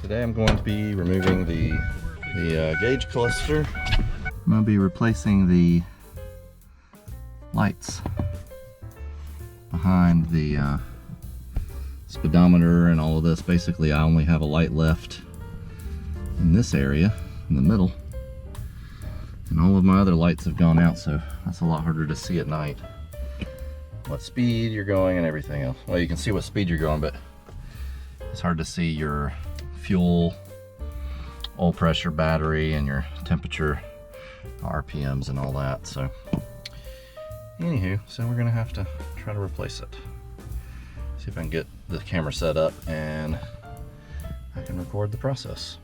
Today I'm going to be removing the gauge cluster. I'm going to be replacing the lights behind the speedometer and all of this. Basically, I only have a light left in this area, in the middle. And all of my other lights have gone out, so that's a lot harder to see at night. What speed you're going and everything else. Well, you can see what speed you're going, but it's hard to see your fuel, oil pressure, battery, and your temperature, RPMs, and all that. So, anywho, so we're gonna have to try to replace it. See if I can get the camera set up and I can record the process.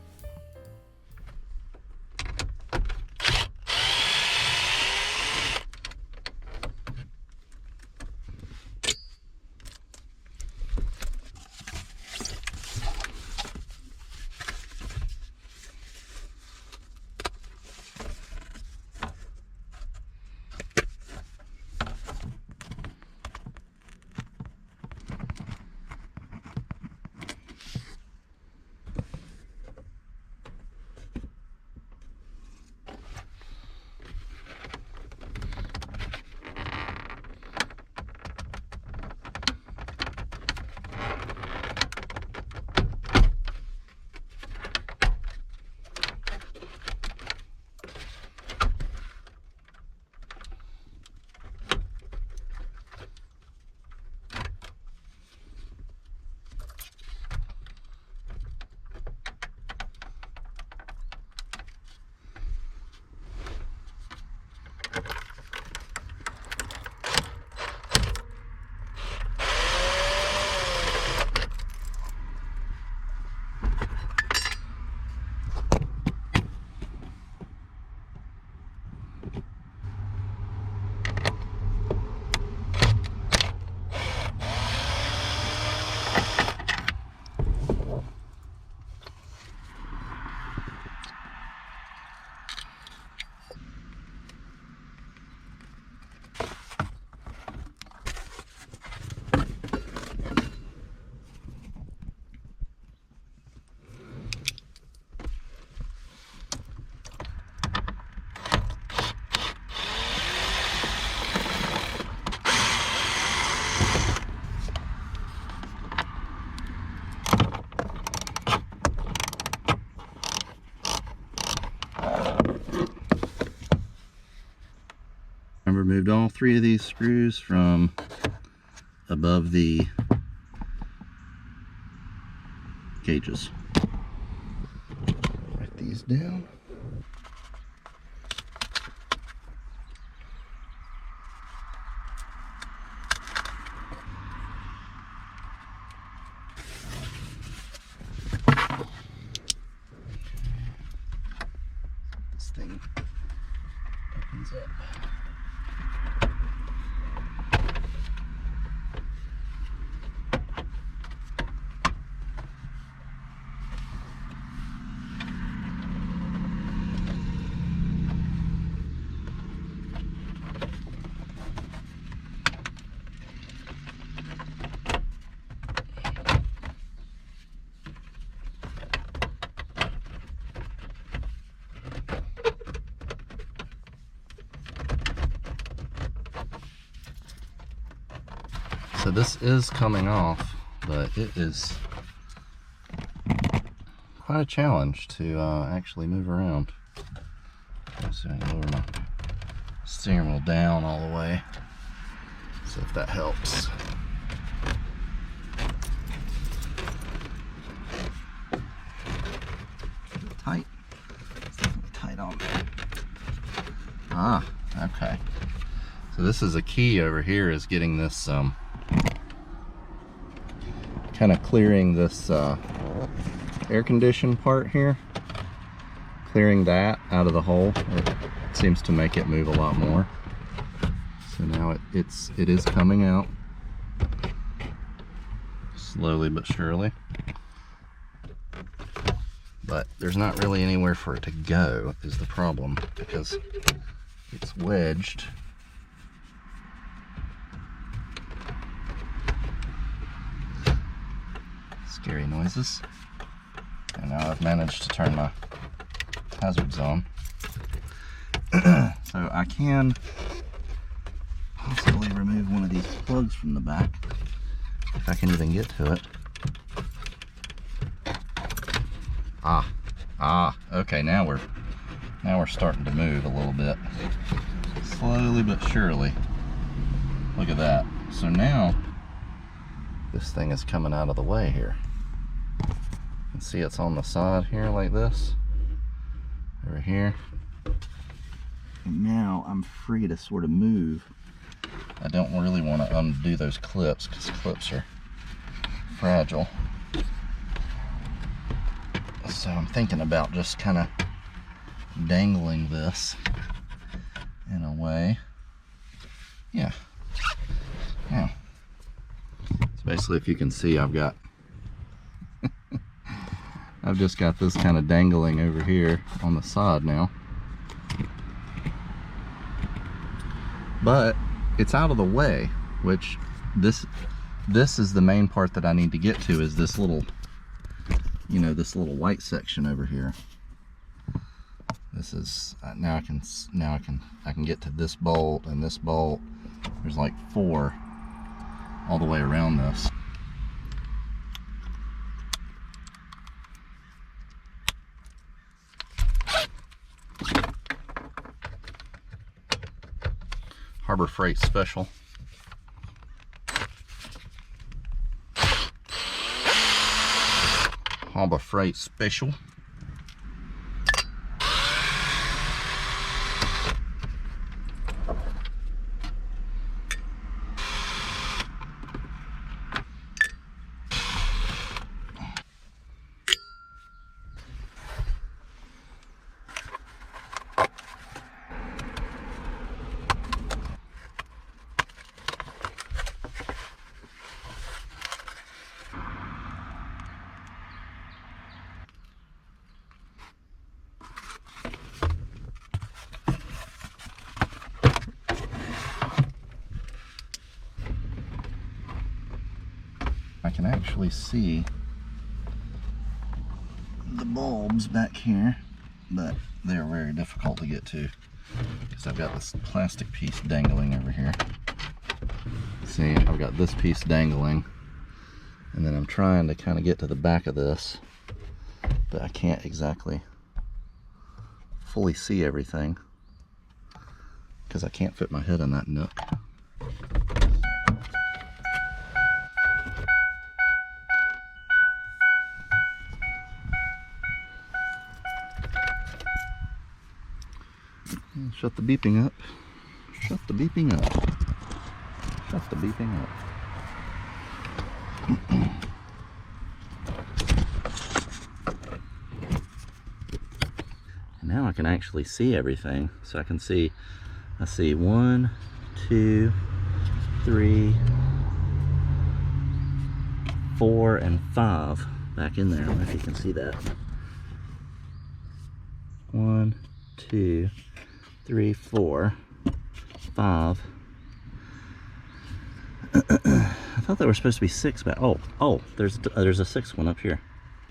I removed all 3 of these screws from above the gauges. Write these down. This thing opens up. So this is coming off, but it is quite a challenge to actually move around. So I can lower my steering wheel down all the way. See if that helps. Tight. It's definitely tight on there. Ah, okay. So this is a key over here, is getting this kind of clearing this air condition part here, clearing that out of the hole. It seems to make it move a lot more. So now it is coming out slowly but surely, but there's not really anywhere for it to go is the problem, because it's wedged. Scary noises. And now I've managed to turn my hazards on. So I can possibly remove one of these plugs from the back, if I can even get to it. Okay, now we're starting to move a little bit. Slowly but surely. Look at that. So now this thing is coming out of the way here. You can see it's on the side here like this. Over here. And now I'm free to sort of move. I don't really want to undo those clips because clips are fragile. So I'm thinking about just kind of dangling this in a way. Yeah. Yeah. So basically, if you can see, I've just got this kind of dangling over here on the side now. But it's out of the way, which this is the main part that I need to get to, is this little, you know, this little white section over here. This is now I can get to this bolt and this bolt. There's like 4 all the way around this. Harbor Freight Special. Harbor Freight Special. I can actually see the bulbs back here, but they're very difficult to get to because I've got this plastic piece dangling over here. See, I've got this piece dangling, and then I'm trying to kind of get to the back of this, but I can't exactly fully see everything because I can't fit my head in that nook. Shut the beeping up. Shut the beeping up. Shut the beeping up. And now I can actually see everything. So I can see, I see 1, 2, 3, 4, and 5 back in there. I don't know if you can see that. 1, 2, 3, 4, 5. I thought there were supposed to be 6 back. Oh, there's a 6th one up here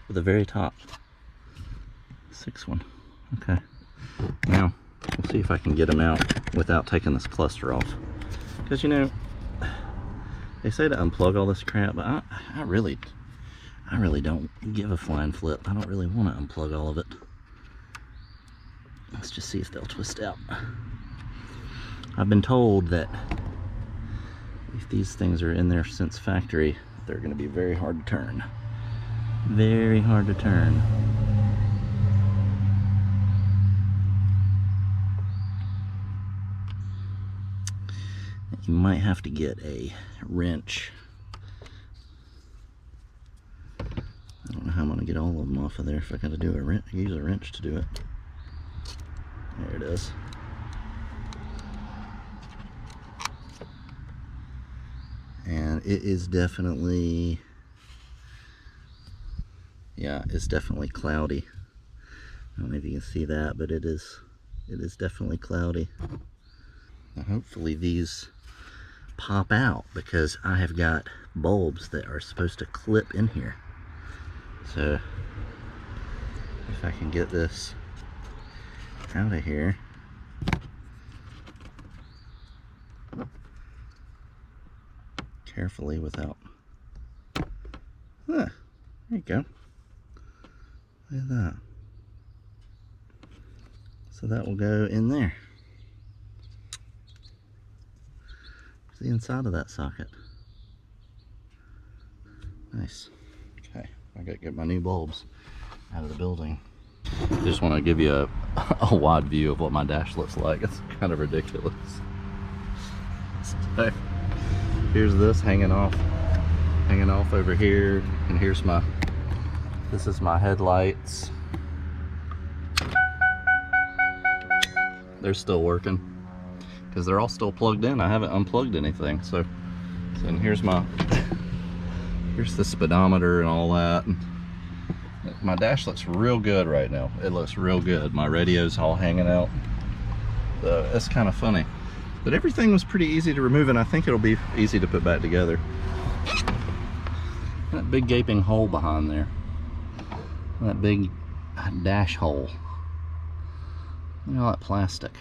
at the very top. 6th one. Okay. Now we'll see if I can get them out without taking this cluster off. Because, you know, they say to unplug all this crap, but I really don't give a flying flip. I don't really want to unplug all of it. Let's just see if they'll twist out. I've been told that if these things are in there since factory, they're going to be very hard to turn. Very hard to turn. You might have to get a wrench. I don't know how I'm going to get all of them off of there. If I got to do a wrench, use a wrench to do it. There it is. And it is definitely, yeah, it's definitely cloudy. I don't know if you can see that, but it is definitely cloudy. Now hopefully these pop out, because I have got bulbs that are supposed to clip in here. So if I can get this out of here. Carefully without... there you go. Look at that. So that will go in there. The inside of that socket. Nice. Okay, I gotta get my new bulbs out of the building. I just want to give you a wide view of what my dash looks like. It's kind of ridiculous. So, here's this hanging off over here, and here's this is my headlights. They're still working because they're all still plugged in. I haven't unplugged anything. So and here's the speedometer and all that. And my dash looks real good right now. It looks real good. My radio's all hanging out. It's kind of funny. But everything was pretty easy to remove, and I think it'll be easy to put back together. That big gaping hole behind there. That big dash hole. Look at all that plastic.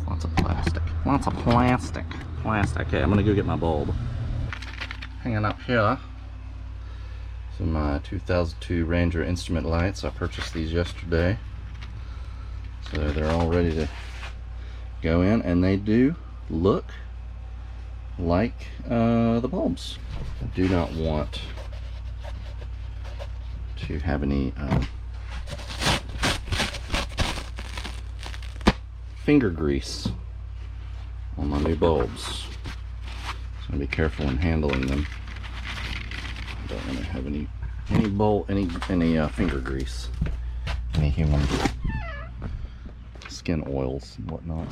Lots of plastic. Lots of plastic. Plastic. Okay, I'm gonna go get my bulb. Hanging up here. So my 2002 Ranger instrument lights. I purchased these yesterday. So they're all ready to go in, and they do look like the bulbs. I do not want to have any finger grease on my new bulbs. So I'm gonna be careful in handling them. I don't want to have any finger grease, any human skin oils and whatnot.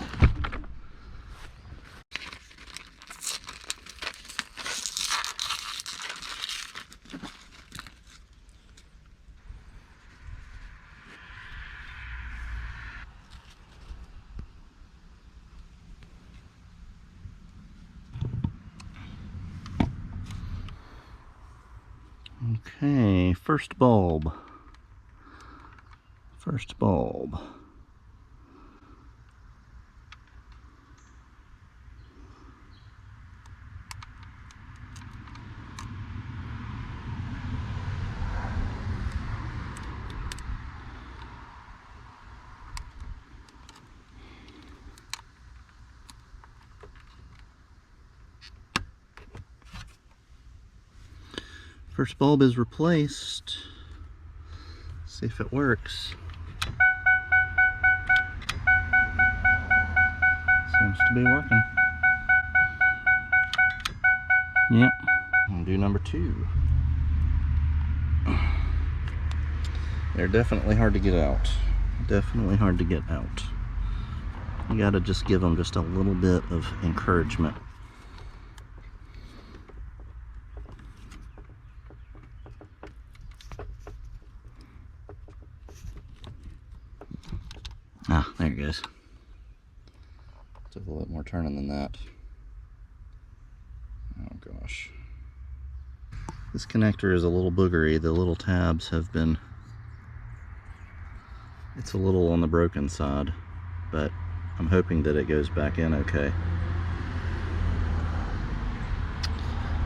Okay, first bulb. First bulb. First bulb is replaced. See if it works. Seems to be working. Yep. I'll do number 2. They're definitely hard to get out. Definitely hard to get out. You gotta just give them just a little bit of encouragement. Ah, there it goes. Took a little bit more turning than that. Oh gosh. This connector is a little boogery. The little tabs have been... it's a little on the broken side, but I'm hoping that it goes back in okay.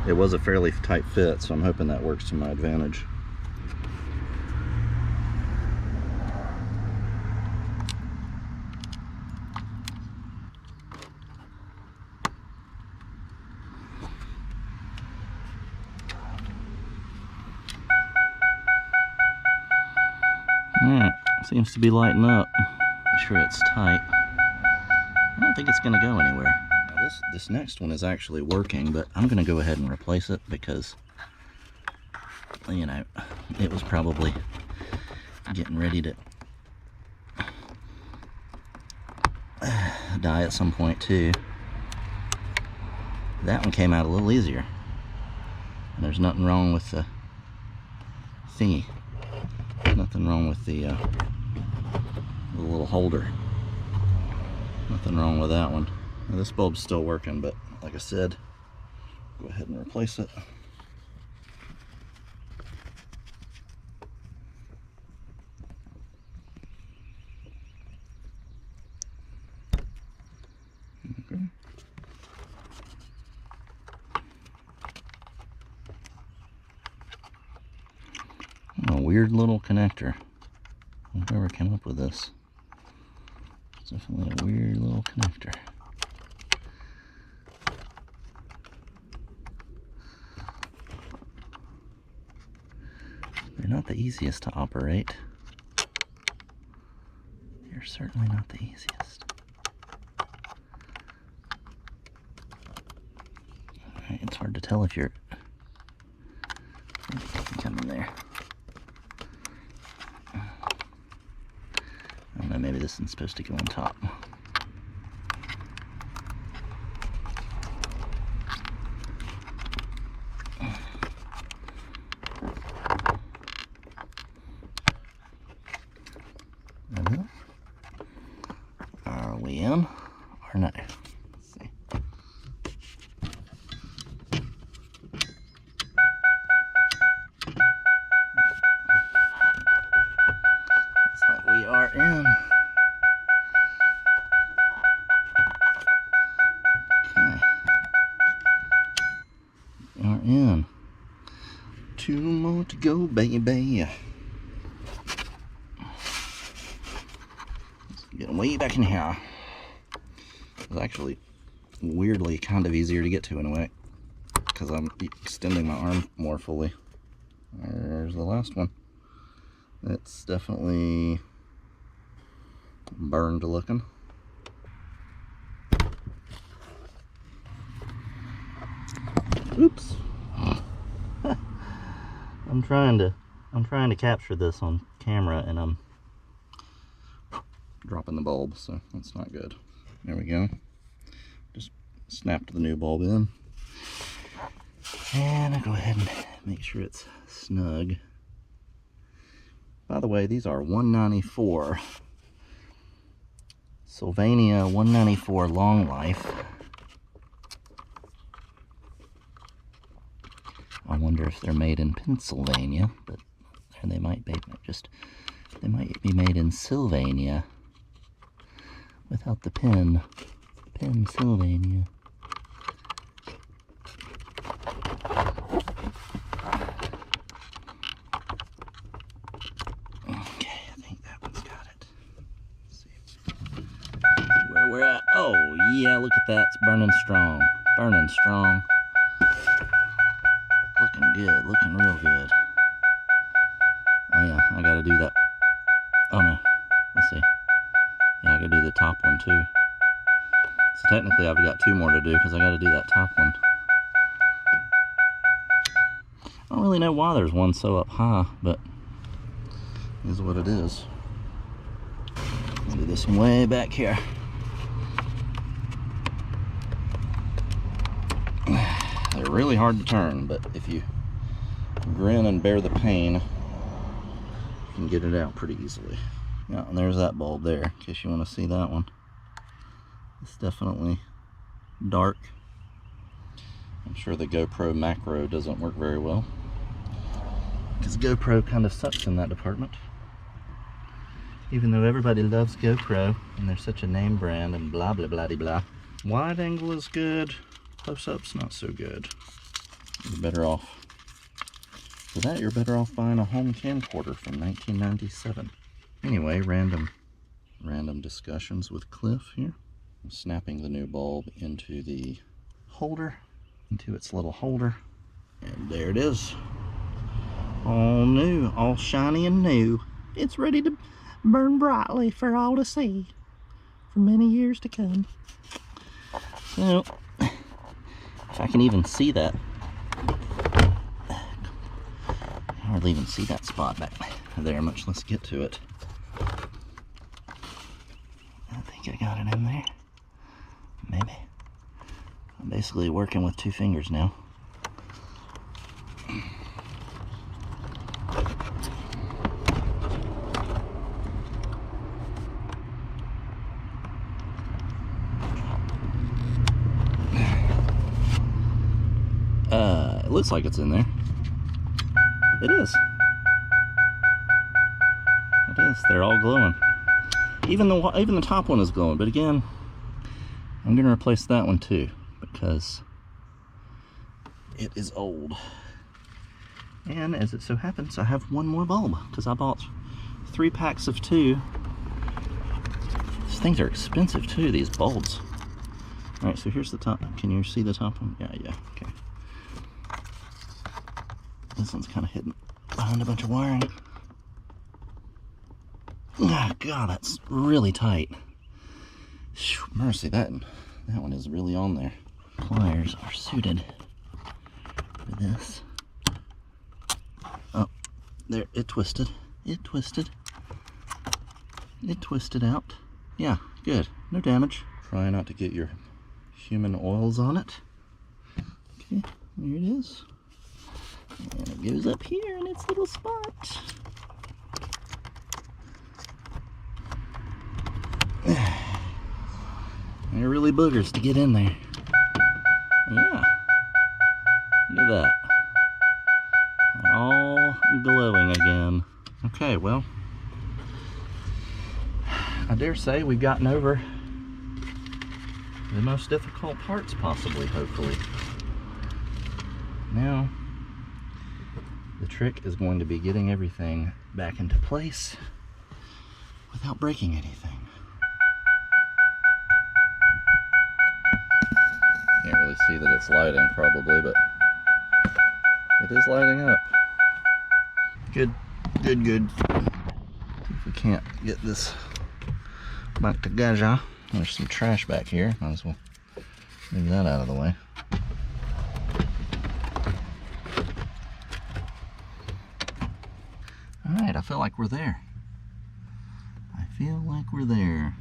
It was a fairly tight fit, so I'm hoping that works to my advantage. Alright, seems to be lighting up. Make sure it's tight. I don't think it's going to go anywhere. Now this next one is actually working, but I'm going to go ahead and replace it because, you know, it was probably getting ready to die at some point too. That one came out a little easier. And there's nothing wrong with the thingy. Nothing wrong with the little holder. Nothing wrong with that one. Now, this bulb's still working, but like I said, go ahead and replace it. weird little connector. Whoever came up with this. It's definitely a weird little connector. They're not the easiest to operate. They're certainly not the easiest. Alright, it's hard to tell if you're... Come in there. I don't know, maybe this one's supposed to go on top. Are we in or not? Let's see. Looks like we are in. Okay. We are in. 2 more to go, baby. Getting way back in here. It's actually weirdly kind of easier to get to in a way because I'm extending my arm more fully. There's the last one. It's definitely burned looking. Oops. I'm trying to capture this on camera and I'm dropping the bulb, so that's not good. There we go. Just snapped the new bulb in. And I'll go ahead and make sure it's snug. By the way, these are 194 Sylvania 194 long life. I wonder if they're made in Pennsylvania, but they might be made in Sylvania. Without the pen. Pennsylvania. Okay, I think that one's got it. Let's see where we're at. Oh, yeah, look at that. It's burning strong. Burning strong. Looking good. Looking real good. Oh, yeah, I gotta do that. Oh, no. Let's see. Yeah, I gotta do the top one too. So technically I've got 2 more to do because I gotta do that top one. I don't really know why there's one so up high, but it is what it is. I'll do this one way back here. They're really hard to turn, but if you grin and bear the pain, you can get it out pretty easily. Yeah, and there's that bulb there, in case you want to see that one. It's definitely dark. I'm sure the GoPro macro doesn't work very well, because GoPro kind of sucks in that department. Even though everybody loves GoPro, and they're such a name brand, and blah blah blah blah. Wide angle is good, close-up's not so good. You're better off. For that, you're better off buying a home camcorder from 1997. Anyway, random discussions with Cliff here. I'm snapping the new bulb into the holder, into its little holder, and there it is. All new, all shiny and new. It's ready to burn brightly for all to see for many years to come. So, if I can even see that, I hardly even see that spot back there, much less get to it. I think I got it in there. Maybe. I'm basically working with 2 fingers now. It looks like it's in there. It is. It is. They're all glowing. Even the top one is glowing, but again, I'm going to replace that one too because it is old. And as it so happens, I have one more bulb because I bought 3 packs of 2. These things are expensive too, these bulbs. All right, so here's the top. Can you see the top one? Yeah, okay. This one's kind of hidden behind a bunch of wiring. Oh God, that's really tight. Mercy, that one is really on there. Pliers are suited for this. Oh, there, it twisted. It twisted. It twisted out. Yeah, good. No damage. Try not to get your human oils on it. Okay, there it is. And it goes up here in its little spot. They're really boogers to get in there. Yeah. Look at that. All glowing again. Okay, well, I dare say we've gotten over the most difficult parts possibly, hopefully. Now, the trick is going to be getting everything back into place without breaking anything. Can't really see that it's lighting probably, but it is lighting up. Good, good, good. If we can't get this back together, there's some trash back here. Might as well move that out of the way. All right, I feel like we're there. I feel like we're there.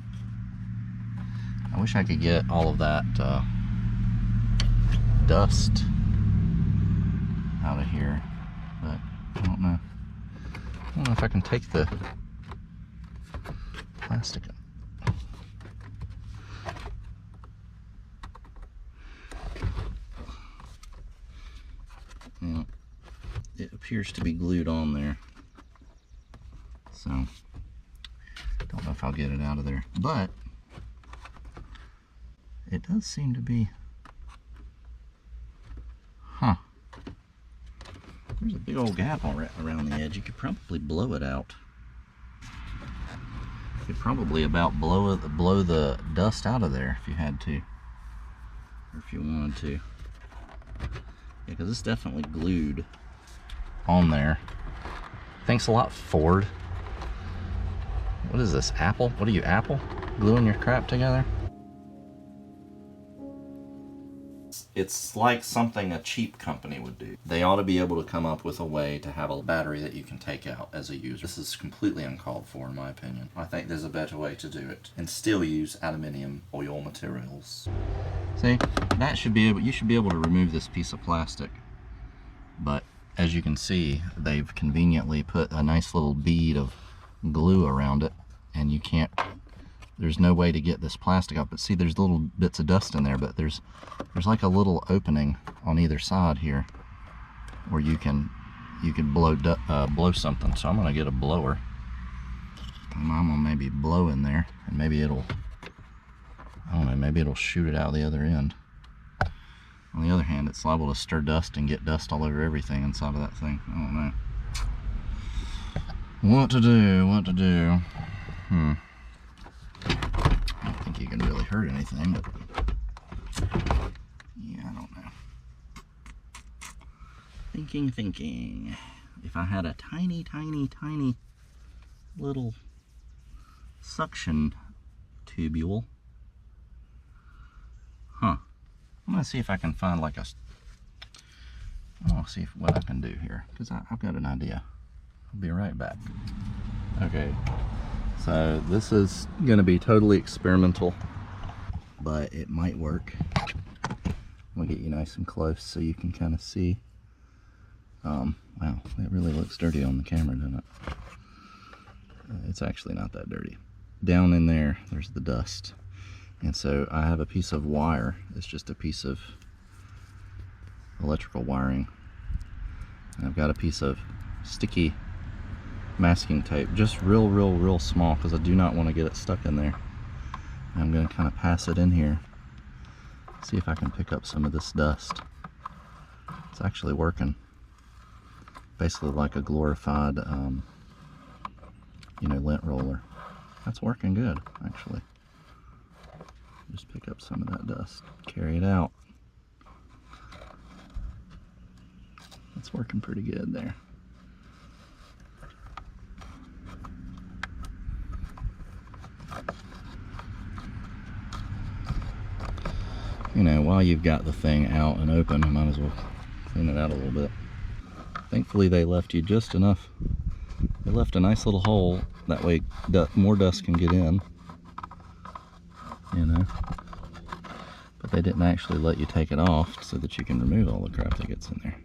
I wish I could get all of that dust out of here, but I don't know. I don't know if I can take the plastic. Yeah, it appears to be glued on there, so don't know if I'll get it out of there, but it does seem to be, there's a big old gap around the edge. You could probably blow it out. You could probably about blow the dust out of there if you had to, or if you wanted to. Yeah, because it's definitely glued on there. Thanks a lot, Ford. What is this, Apple? What are you, Apple? Gluing your crap together? It's like something a cheap company would do. They ought to be able to come up with a way to have a battery that you can take out as a user. This is completely uncalled for, in my opinion. I think there's a better way to do it and still use aluminium oil materials. See, that should be able, you should be able to remove this piece of plastic, but as you can see, they've conveniently put a nice little bead of glue around it, and you can't, there's no way to get this plastic out. But see, there's little bits of dust in there, but there's like a little opening on either side here where you can blow something. So I'm gonna get a blower and I'm gonna maybe blow in there, and maybe it'll, I don't know, maybe it'll shoot it out the other end. On the other hand, it's liable to stir dust and get dust all over everything inside of that thing. I don't know what to do. I don't think you can really hurt anything, but yeah, I don't know. Thinking. If I had a tiny little suction tubule. I'm gonna see if I can find like a, I want to see what I can do here, because I've got an idea. I'll be right back. Okay, so this is gonna be totally experimental, but it might work. I'm gonna get you nice and close so you can kind of see. Wow, it really looks dirty on the camera, doesn't it? It's actually not that dirty. Down in there, there's the dust. And so I have a piece of wire. It's just a piece of electrical wiring. And I've got a piece of sticky masking tape, just real small, because I do not want to get it stuck in there. And I'm going to kind of pass it in here, see if I can pick up some of this dust. It's actually working. basically like a glorified, you know, lint roller. That's working good, actually. Just pick up some of that dust, carry it out. That's working pretty good there. You know, while you've got the thing out and open, you might as well clean it out a little bit. Thankfully they left you just enough. They left a nice little hole, that way more dust can get in, you know. But they didn't actually let you take it off so that you can remove all the crap that gets in there.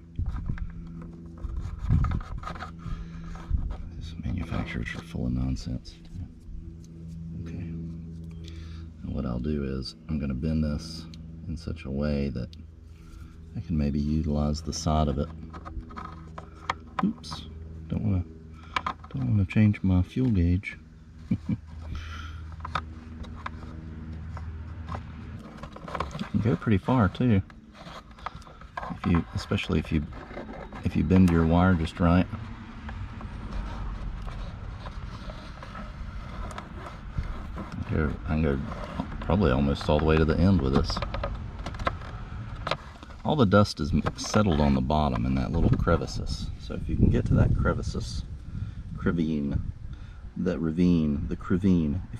These manufacturers are full of nonsense. Okay. And what I'll do is I'm going to bend this in such a way that I can maybe utilize the side of it. Oops, don't want to change my fuel gauge. You can go pretty far too, especially if you bend your wire just right. I can go probably almost all the way to the end with this. All the dust is settled on the bottom in that little crevices. So if you can get to that crevices, if you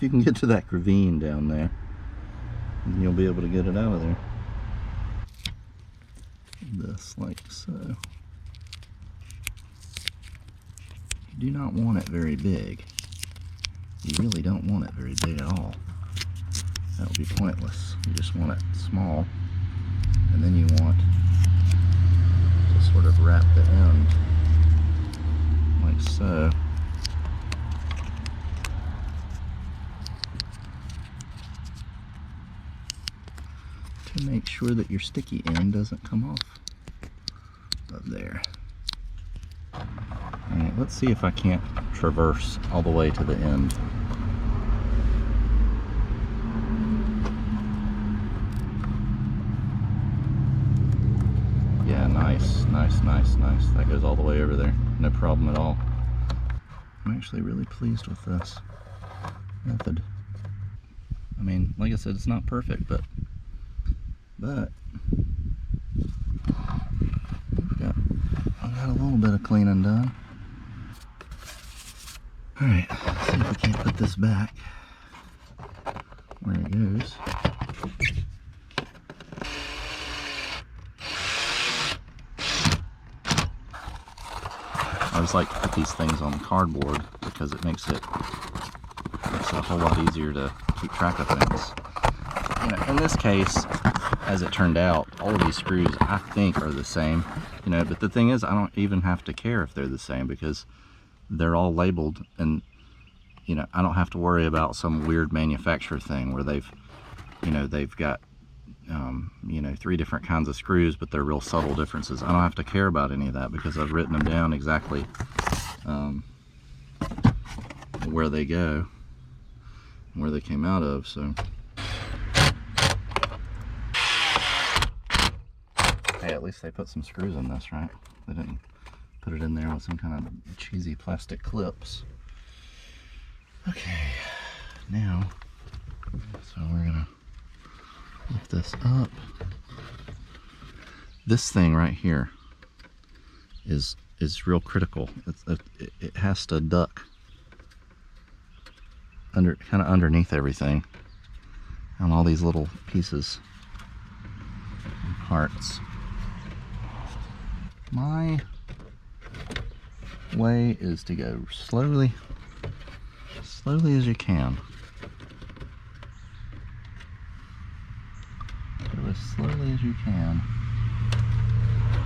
can get to that crevine down there, then you'll be able to get it out of there. This, like so. You do not want it very big. You really don't want it very big at all. That would be pointless. You just want it small. And then you want to sort of wrap the end like so. To make sure that your sticky end doesn't come off of there. Alright, let's see if I can't traverse all the way to the end. Yeah, nice. That goes all the way over there. No problem at all. I'm actually really pleased with this method. I mean, like I said, it's not perfect, but I've got a little bit of cleaning done. Alright, let's see if we can't put this back where it goes. I always like to put these things on cardboard because it makes it a whole lot easier to keep track of things. You know, in this case, as it turned out, all of these screws I think are the same, you know, but the thing is I don't even have to care if they're the same because they're all labeled, and you know, I don't have to worry about some weird manufacturer thing where they've got you know, 3 different kinds of screws, but they're real subtle differences. I don't have to care about any of that because I've written them down exactly where they go, where they came out of. So hey, at least they put some screws in this, right? They didn't put it in there with some kind of cheesy plastic clips. Okay, now, so we're gonna lift this up. This thing right here is real critical. It has to duck kind of underneath everything on all these little pieces and parts. My way is to go slowly as you can. Go as slowly as you can,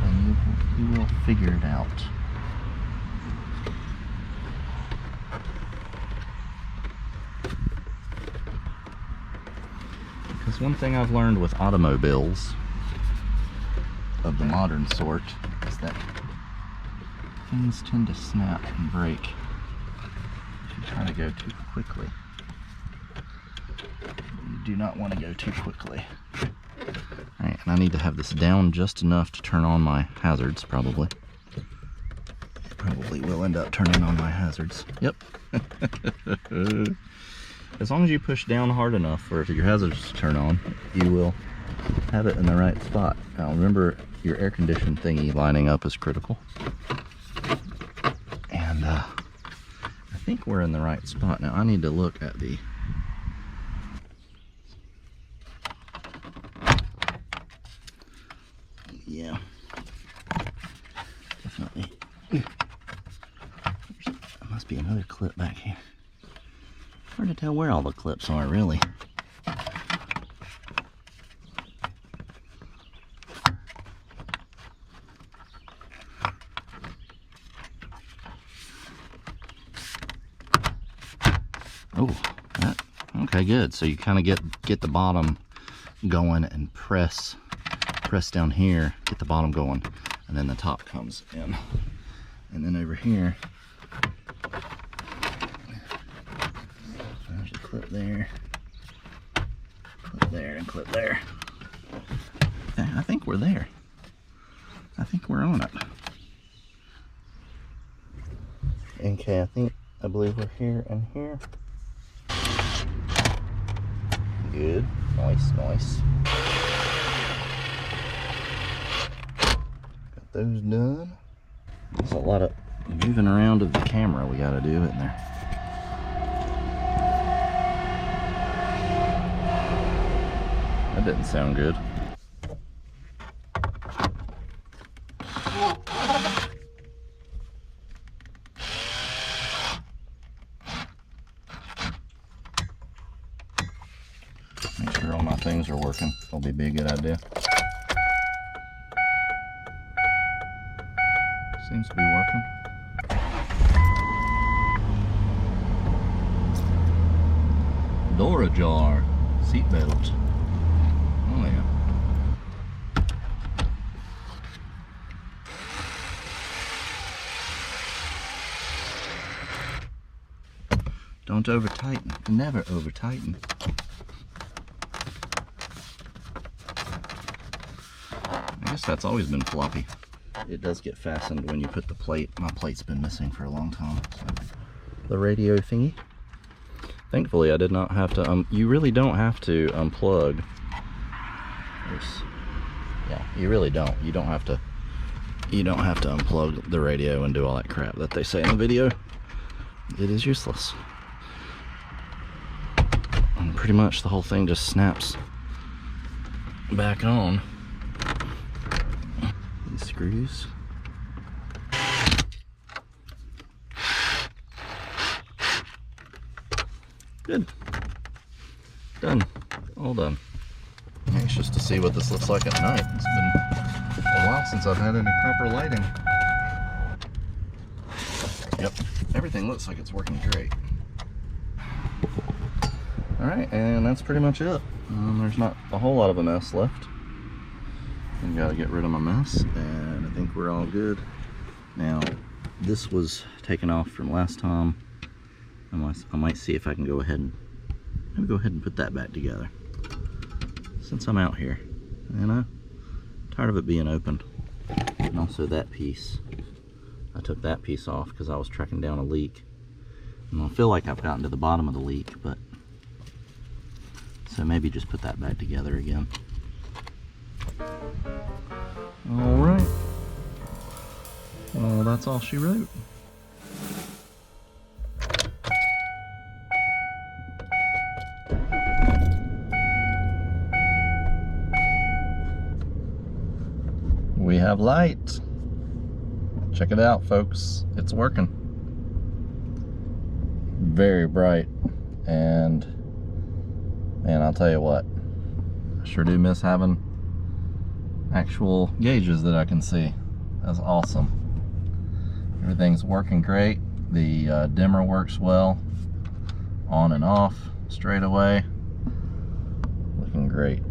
and you will figure it out. Because one thing I've learned with automobiles of the modern sort is that things tend to snap and break if you try to go too quickly. You do not want to go too quickly. Alright, and I need to have this down just enough to turn on my hazards, probably. Probably will end up turning on my hazards. Yep. As long as you push down hard enough for your hazards to turn on, you will have it in the right spot. Now remember, your air conditioning thingy lining up is critical. And I think we're in the right spot. Now I need to look at the yeah, definitely. There must be another clip back here. Hard to tell where all the clips are, really. Oh, that, okay, good. So you kind of get the bottom going and press down here, get the bottom going, and then the top comes in. And then over here, there's a clip there, and clip there. I think we're there. I think we're on it. Okay, I believe we're here and here. Good, nice. Got those done. There's a lot of moving around of the camera we gotta do, isn't there? That didn't sound good. Make sure all my things are working. That'll be a good idea. Seems to be working. Door ajar. Seatbelt. Oh yeah. Don't over tighten. Never over tighten. I guess that's always been floppy. It does get fastened when you put the plate. My plate's been missing for a long time. So. The radio thingy. Thankfully, I did not have to. You really don't have to unplug this. Yeah, you really don't. You don't have to. You don't have to unplug the radio and do all that crap that they say in the video. It is useless. And pretty much the whole thing just snaps back on. These screws. Good. Done. All done. Anxious to see what this looks like at night. It's been a while since I've had any proper lighting. Yep. Everything looks like it's working great. Alright, and that's pretty much it. There's not a whole lot of a mess left. I gotta get rid of my mess, and I think we're all good. Now, this was taken off from last time. I might see if I can go ahead and put that back together. Since I'm out here, you know, tired of it being open. And also that piece, I took that piece off because I was tracking down a leak. And I feel like I've gotten to the bottom of the leak, but so maybe just put that back together again. All right. Well, that's all she wrote. We have light. Check it out, folks. It's working. Very bright. And man, I'll tell you what, I sure do miss having actual gauges that I can see. That's awesome. Everything's working great. The dimmer works well, on and off straight away. Looking great.